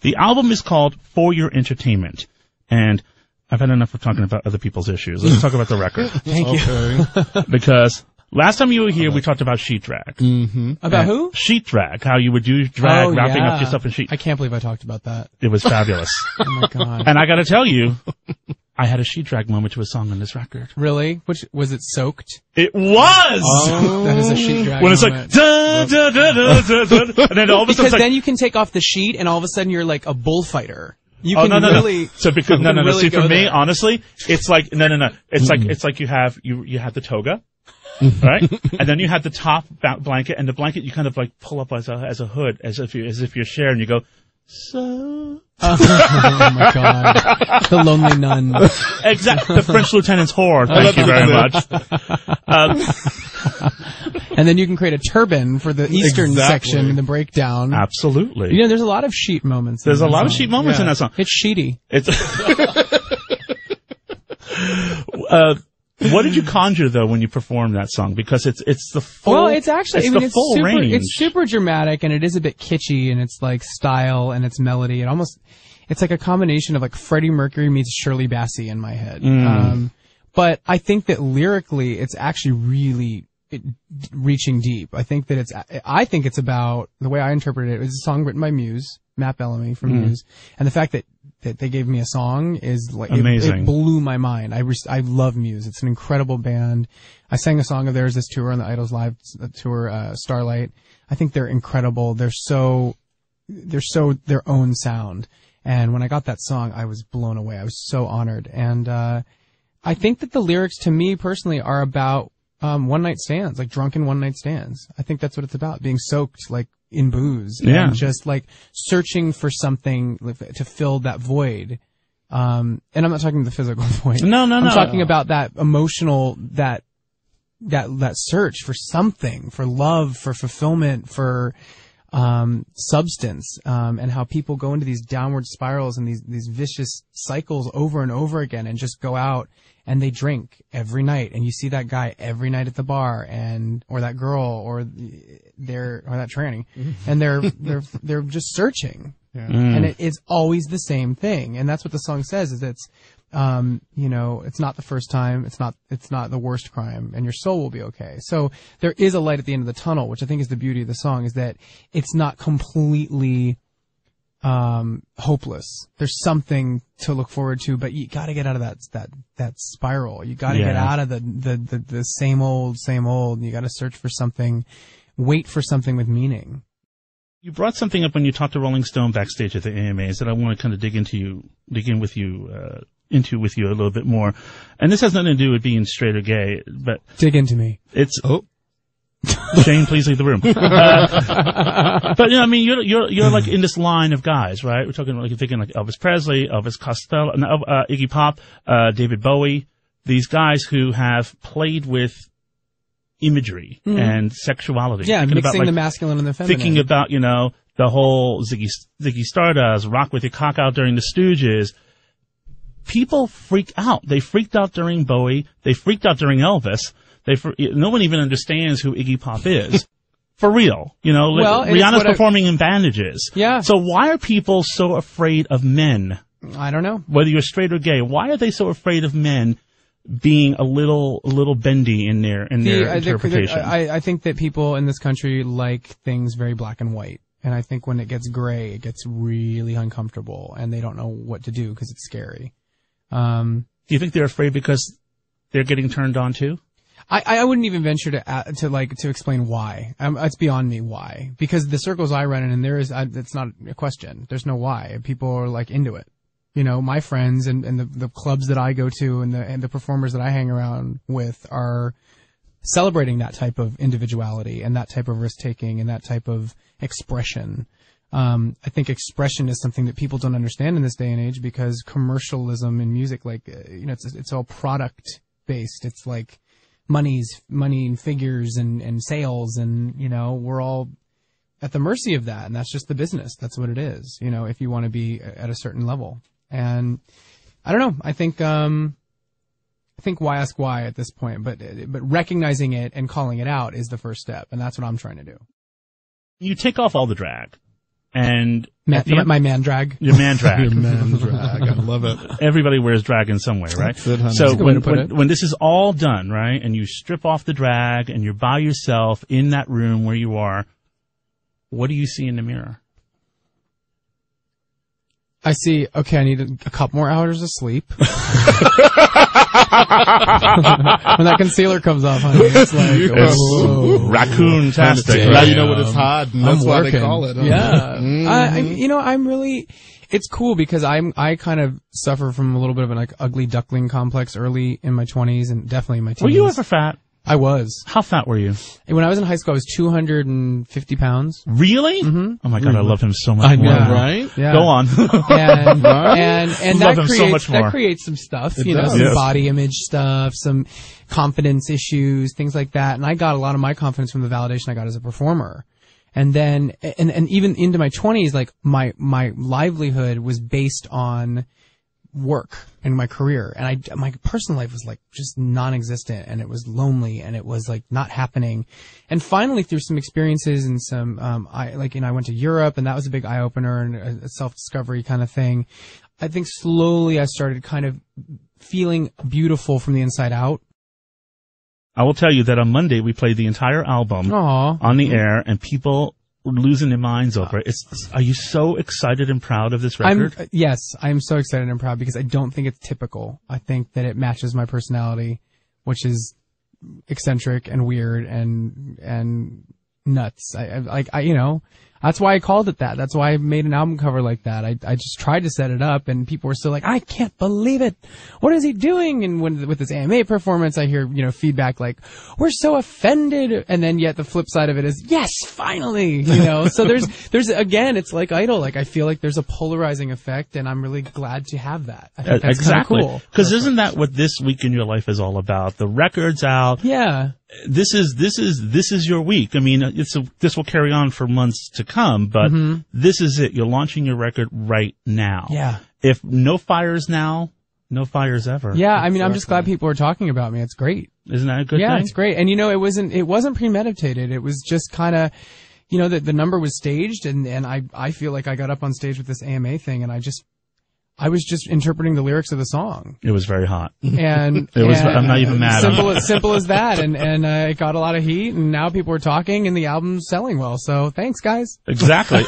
The album is called For Your Entertainment. And I've had enough of talking about other people's issues. Let's talk about the record. Thank you. Because last time you were here, we talked about sheet drag. Mm-hmm. About who? Sheet drag, how you would do drag, wrapping up yourself in sheet. I can't believe I talked about that. It was fabulous. Oh, my God. And I got to tell you, I had a sheet drag moment to a song on this record. Really? Which was it? Soaked? It was. Oh, that is a sheet drag when it's moment. like da, da, da, da, da, da, and then all of a sudden, because then you can take off the sheet, and all of a sudden you're like a bullfighter. You can no. So because no. Really See, for me, there. honestly, it's like no. It's like you have the toga, right? And then you have the top blanket, and the blanket you kind of like pull up as a hood, as if you're sharing. You go, so. Oh my God! The lonely nun. Exactly. The French lieutenant's whore. Thank you very much. And then you can create a turban for the eastern section in the breakdown. Absolutely. You know, there's a lot of sheet moments. There's a lot of sheet moments in that song. It's sheety. What did you conjure though when you performed that song? Because it's the full. Well, it's actually it's full super, range. It's super dramatic, and it is a bit kitschy, and it's like style and it's melody. It's like a combination of like Freddie Mercury meets Shirley Bassey in my head. But I think that lyrically, it's actually really reaching deep. I think it's about, the way I interpret it, it's a song written by Muse, Matt Bellamy from Muse, and the fact that they gave me a song is like amazing. It blew my mind. I love Muse. It's an incredible band. I sang a song of theirs this tour on the Idols Live tour, Starlight. I think they're incredible. They're so their own sound. And when I got that song, I was blown away. I was so honored. And I think that the lyrics, to me personally, are about one night stands, like drunken one night stands. I think that's what it's about, being soaked like in booze and just like searching for something to fill that void. And I'm not talking the physical void. No. I'm talking about that emotional, that search for something, for love, for fulfillment, for substance, and how people go into these downward spirals and these vicious cycles over and over again, and just go out and they drink every night, and you see that guy every night at the bar, or that girl, or that tranny, and they're just searching, and it is always the same thing, and that's what the song says, is it's it's not the first time, it's not the worst crime, and your soul will be okay. So there is a light at the end of the tunnel, which I think is the beauty of the song, is that it's not completely hopeless. There's something to look forward to, but you got to get out of that spiral. You got to get out of the same old. You got to search for something, wait for something with meaning. You brought something up when you talked to Rolling Stone backstage at the AMAs that I want to kind of dig in with you a little bit more. And this has nothing to do with being straight or gay, but dig into me. Shane, please leave the room. But I mean, you're like in this line of guys, right? We're talking like, you're thinking like Elvis Presley, Elvis Costello, Iggy Pop, David Bowie. These guys who have played with imagery and sexuality. Yeah, mixing the masculine and the feminine. Thinking about, the whole Ziggy Stardust, Rock With Your Cock Out during the Stooges. People freak out. They freaked out during Bowie. They freaked out during Elvis. No one even understands who Iggy Pop is. For real. Rihanna's performing in bandages. Yeah. So why are people so afraid of men? I don't know. Whether you're straight or gay, why are they so afraid of men being a little bendy in their interpretation? I think that people in this country like things very black and white. And I think when it gets gray, it gets really uncomfortable, and they don't know what to do because it's scary. Do you think they're afraid because they're getting turned on too? I wouldn't even venture to explain why. It's beyond me why. Because the circles I run in, and it's not a question. There's no why. People are like into it. My friends and the clubs that I go to and the performers that I hang around with are celebrating that type of individuality and that type of risk taking and that type of expression. I think expression is something that people don't understand in this day and age, because commercialism in music, it's all product based. It's like money and figures and sales, and we're all at the mercy of that, and that's just the business. That's what it is. If you want to be at a certain level. And I don't know. I think why ask why at this point, but recognizing it and calling it out is the first step, and that's what I'm trying to do. You take off all the drag, And my man drag. Your man drag. Your man drag. I love it. Everybody wears drag in some way, right? That's it, honey. So That's a good way to put it. when this is all done, right, and you strip off the drag and you're by yourself in that room where you are, what do you see in the mirror? I see, okay, I need a couple more hours of sleep. When that concealer comes off, honey, it's like, It's raccoon-tastic. Now you know what it's hot, and that's why they call it. Huh? Yeah. I'm really, it's cool because I kind of suffer from a little bit of an ugly duckling complex early in my 20s and definitely in my teens. Were you ever fat? I was. How fat were you? When I was in high school, I was 250 pounds. Really? Mm-hmm. Oh my God, I love him so much I more. know, right? Yeah. Go on. and Love him so much more. that creates some stuff, It some does. body image stuff, some confidence issues, things like that. And I got a lot of my confidence from the validation I got as a performer. And then, and even into my 20s, like my livelihood was based on work and my career, and my personal life was like just non-existent, and it was lonely, and it was like not happening. And finally, through some experiences and some I went to Europe, and that was a big eye-opener and a self-discovery kind of thing. I think slowly I started kind of feeling beautiful from the inside out. I will tell you that on Monday we played the entire album on the air, and people were losing their minds over it. Are you so excited and proud of this record? Yes, I'm so excited and proud because I don't think it's typical. I think that it matches my personality, which is eccentric and weird and nuts. That's why I called it that. That's why I made an album cover like that. I just tried to set it up, and people were still like, I can't believe it. What is he doing? And with this AMA performance, I hear, feedback like, we're so offended. And then yet the flip side of it is, yes, finally, So there's again, it's like Idol. Like, I feel like there's a polarizing effect, and I'm really glad to have that. I think that's exactly. Cool. Because isn't that what this week in your life is all about? The record's out. Yeah. This is your week. I mean, this will carry on for months to come, but this is it. You're launching your record right now. Yeah. If no fires now, no fires ever. Yeah, I mean, I'm just glad people are talking about me. It's great. Isn't that a good thing? Yeah, it's great. And it wasn't premeditated. It was just kind of, the number was staged, and I feel like I got up on stage with this AMA thing, and I was just interpreting the lyrics of the song. It was very hot. And I'm not even mad. Simple as that. And it got a lot of heat, and now people are talking, and the album's selling well. So thanks, guys. Exactly.